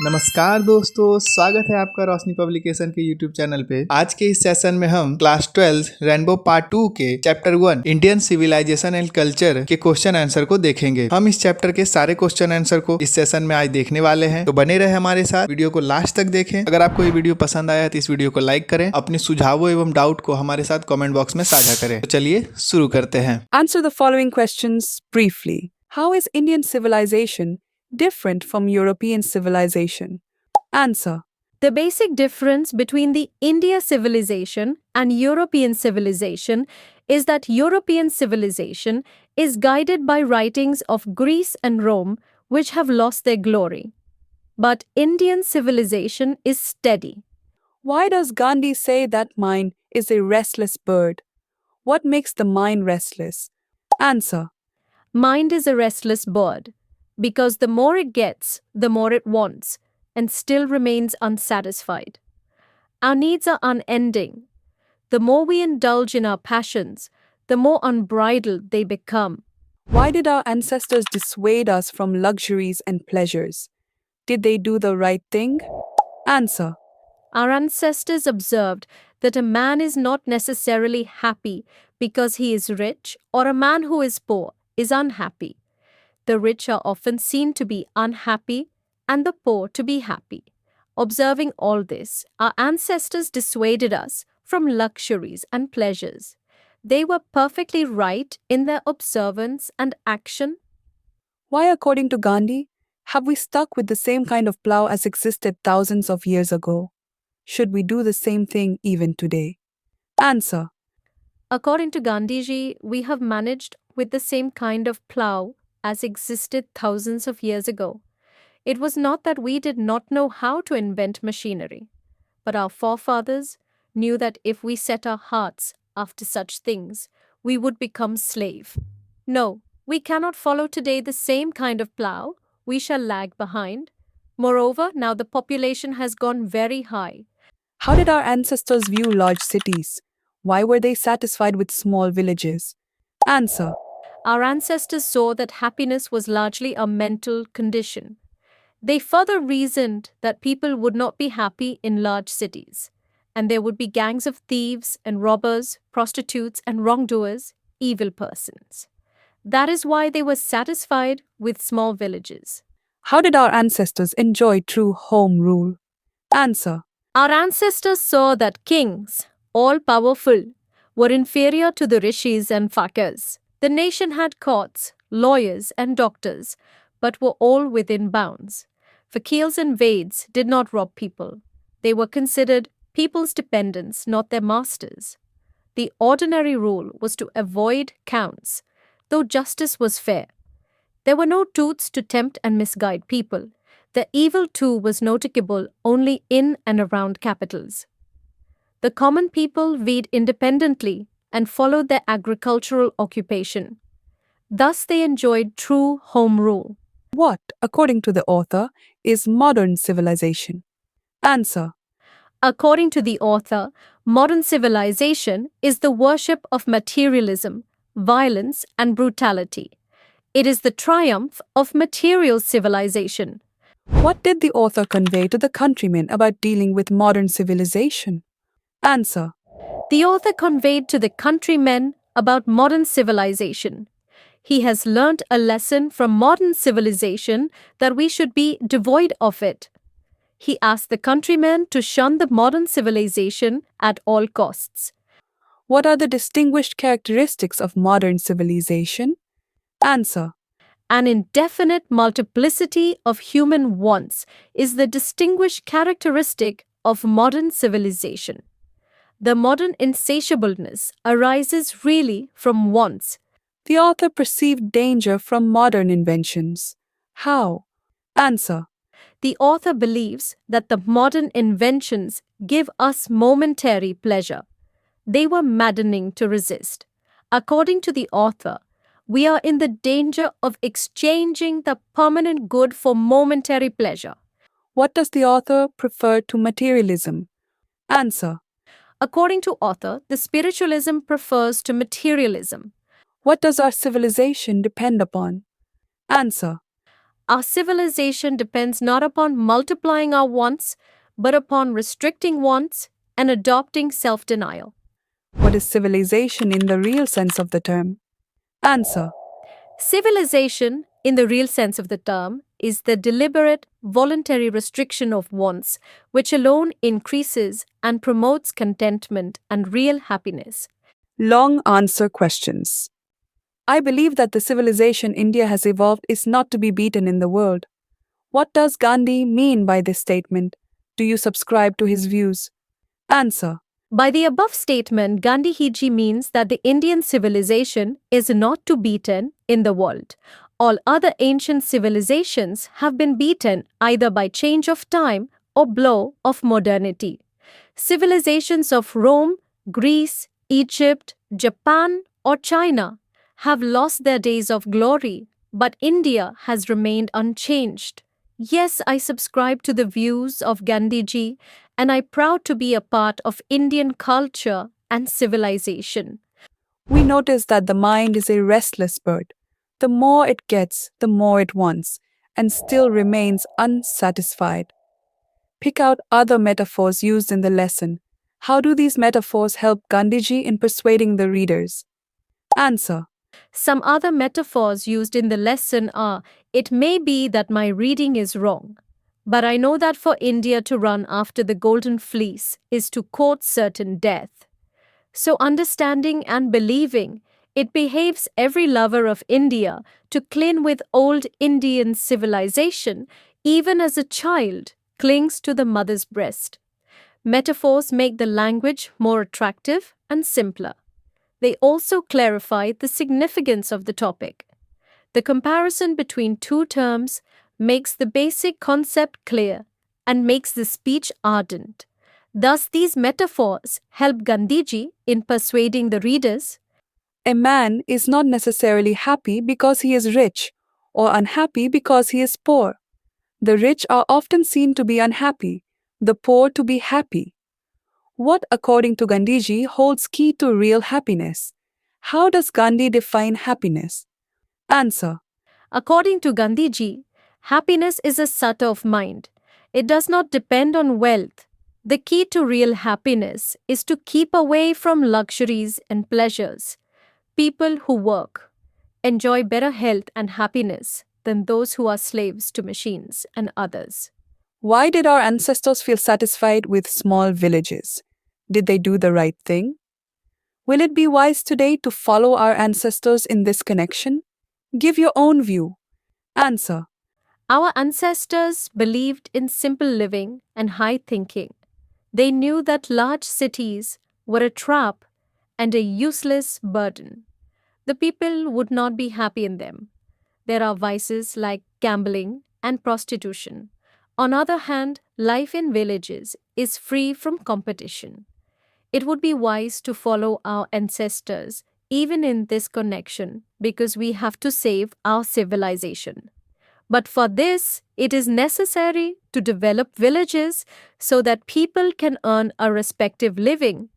नमस्कार दोस्तों, स्वागत है आपका रोशनी पब्लिकेशन के यूट्यूब चैनल पे। आज के इस सेशन में हम क्लास 12 रेनबो पार्ट 2 के chapter 1 Indian civilisation and culture के क्वेश्चन आंसर को देखेंगे। हम इस चैप्टर के सारे क्वेश्चन आंसर को इस सेशन में आज देखने वाले हैं, तो बने रहे हमारे साथ, वीडियो को लास्ट तक देखें। अगर आपको ये वीडियो पसंद आया तो इस वीडियो को लाइक करें, अपने सुझावों एवं डाउट को हमारे साथ कॉमेंट बॉक्स में साझा करें। तो चलिए शुरू करते हैं। Answer the following questions briefly. How is Indian civilization different from European civilization? Answer. The basic difference between the India civilization and European civilization is that European civilization is guided by writings of Greece and Rome, which have lost their glory. But Indian civilization is steady. Why does Gandhi say that mind is a restless bird? What makes the mind restless? Answer. Mind is a restless bird because the more it gets, the more it wants, and still remains unsatisfied. Our needs are unending. The more we indulge in our passions, the more unbridled they become. Why did our ancestors dissuade us from luxuries and pleasures? Did they do the right thing? Answer. Our ancestors observed that a man is not necessarily happy because he is rich, or a man who is poor is unhappy. The rich are often seen to be unhappy and the poor to be happy. Observing all this, our ancestors dissuaded us from luxuries and pleasures. They were perfectly right in their observance and action. Why, according to Gandhi, have we stuck with the same kind of plow as existed thousands of years ago? Should we do the same thing even today? Answer. According to Gandhiji, we have managed with the same kind of plough as existed thousands of years ago. It was not that we did not know how to invent machinery, but our forefathers knew that if we set our hearts after such things, we would become slave. No, we cannot follow today the same kind of plough. We shall lag behind. Moreover, now the population has gone very high. How did our ancestors view large cities? Why were they satisfied with small villages? Answer. Our ancestors saw that happiness was largely a mental condition. They further reasoned that people would not be happy in large cities, and there would be gangs of thieves and robbers, prostitutes and wrongdoers, evil persons. That is why they were satisfied with small villages. How did our ancestors enjoy true home rule? Answer. Our ancestors saw that kings, all powerful, were inferior to the rishis and fakirs. The nation had courts, lawyers and doctors, but were all within bounds. Fakirs and Veds did not rob people. They were considered people's dependents, not their masters. The ordinary rule was to avoid counts, though justice was fair. There were no tooths to tempt and misguide people. The evil too was noticeable only in and around capitals. The common people weed independently and followed their agricultural occupation. Thus they enjoyed true home rule. What, according to the author, is modern civilization? Answer. According to the author, modern civilization is the worship of materialism, violence, and brutality. It is the triumph of material civilization. What did the author convey to the countrymen about dealing with modern civilization? Answer. The author conveyed to the countrymen about modern civilization. He has learnt a lesson from modern civilization that we should be devoid of it. He asked the countrymen to shun the modern civilization at all costs. What are the distinguished characteristics of modern civilization? Answer. An indefinite multiplicity of human wants is the distinguished characteristic of modern civilization. The modern insatiableness arises really from wants. The author perceived danger from modern inventions. How? Answer. The author believes that the modern inventions give us momentary pleasure. They were maddening to resist. According to the author, we are in the danger of exchanging the permanent good for momentary pleasure. What does the author prefer to materialism? Answer. According to author, the spiritualism prefers to materialism. What does our civilization depend upon? Answer. Our civilization depends not upon multiplying our wants, but upon restricting wants and adopting self denial. What is civilization in the real sense of the term? Answer. Civilization, in the real sense of the term, is the deliberate, voluntary restriction of wants, which alone increases and promotes contentment and real happiness. Long answer questions. I believe that the civilization India has evolved is not to be beaten in the world. What does Gandhi mean by this statement? Do you subscribe to his views? Answer. By the above statement, Gandhiji means that the Indian civilization is not to be beaten in the world. All other ancient civilizations have been beaten either by change of time or blow of modernity. Civilizations of Rome, Greece, Egypt, Japan, or China have lost their days of glory, but India has remained unchanged. Yes, I subscribe to the views of Gandhiji, and I'm proud to be a part of Indian culture and civilization. We notice that the mind is a restless bird. The more it gets, the more it wants, and still remains unsatisfied. Pick out other metaphors used in the lesson. How do these metaphors help Gandhiji in persuading the readers? Answer. Some other metaphors used in the lesson are: it may be that my reading is wrong, but I know that for India to run after the golden fleece is to court certain death. So, understanding and believing, it behaves every lover of India to cling with old Indian civilization, even as a child clings to the mother's breast. Metaphors make the language more attractive and simpler. They also clarify the significance of the topic. The comparison between two terms makes the basic concept clear and makes the speech ardent. Thus, these metaphors help Gandhiji in persuading the readers. A man is not necessarily happy because he is rich, or unhappy because he is poor. The rich are often seen to be unhappy, the poor to be happy. What, according to Gandhiji, holds key to real happiness? How does Gandhi define happiness? Answer. According to Gandhiji, happiness is a state of mind. It does not depend on wealth. The key to real happiness is to keep away from luxuries and pleasures. People who work enjoy better health and happiness than those who are slaves to machines and others. Why did our ancestors feel satisfied with small villages? Did they do the right thing? Will it be wise today to follow our ancestors in this connection? Give your own view. Answer. Our ancestors believed in simple living and high thinking. They knew that large cities were a trap and a useless burden. The people would not be happy in them. There are vices like gambling and prostitution. On the other hand, life in villages is free from competition. It would be wise to follow our ancestors even in this connection because we have to save our civilization. But for this, it is necessary to develop villages so that people can earn a respective living.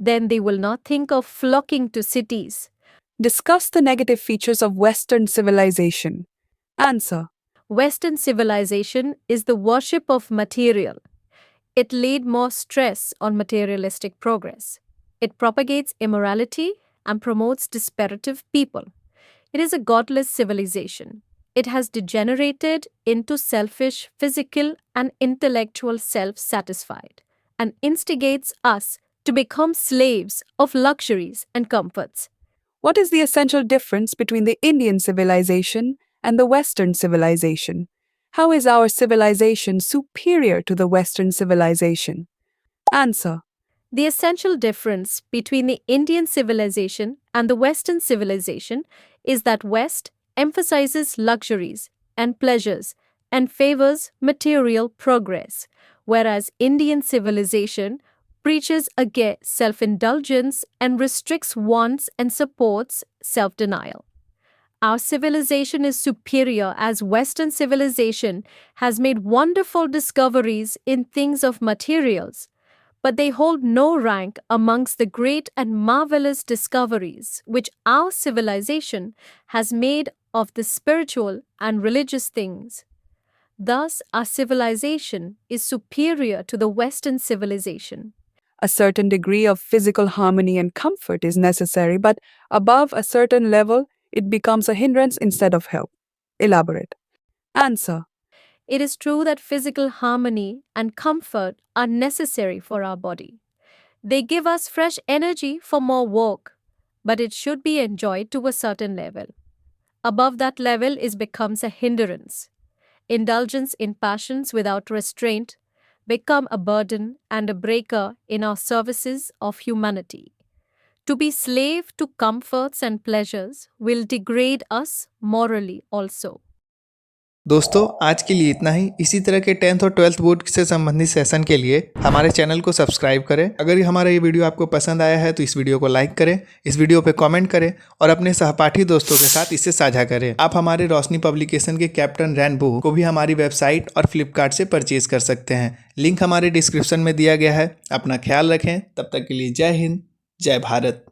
Then they will not think of flocking to cities. Discuss the negative features of Western civilization. Answer. Western civilization is the worship of material. It laid more stress on materialistic progress. It propagates immorality and promotes dispirited people. It is a godless civilization. It has degenerated into selfish, physical, and intellectual self-satisfied and instigates us to become slaves of luxuries and comforts. What is the essential difference between the Indian civilization and the Western civilization? How is our civilization superior to the Western civilization? Answer. The essential difference between the Indian civilization and the Western civilization is that West emphasizes luxuries and pleasures and favors material progress, whereas Indian civilization preaches against self-indulgence and restricts wants and supports self-denial. Our civilization is superior as Western civilization has made wonderful discoveries in things of materials, but they hold no rank amongst the great and marvelous discoveries which our civilization has made of the spiritual and religious things. Thus, our civilization is superior to the Western civilization. A certain degree of physical harmony and comfort is necessary, but above a certain level, it becomes a hindrance instead of help. Elaborate. Answer. It is true that physical harmony and comfort are necessary for our body. They give us fresh energy for more work, but it should be enjoyed to a certain level. Above that level, it becomes a hindrance. Indulgence in passions without restraint become a burden and a breaker in our services of humanity. To be slave to comforts and pleasures will degrade us morally also. दोस्तों आज के लिए इतना ही। इसी तरह के 10th और 12th board से संबंधित सेशन के लिए हमारे चैनल को सब्सक्राइब करें। अगर हमारा ये वीडियो आपको पसंद आया है तो इस वीडियो को लाइक करें, इस वीडियो पे कमेंट करें और अपने सहपाठी दोस्तों के साथ इसे साझा करें। आप हमारे रोशनी पब्लिकेशन के कैप्टन रेनबो को भी हमारी वेबसाइट और फ्लिपकार्ट से परचेज कर सकते हैं। लिंक हमारे डिस्क्रिप्शन में दिया गया है। अपना ख्याल रखें। तब तक के लिए जय हिंद, जय भारत।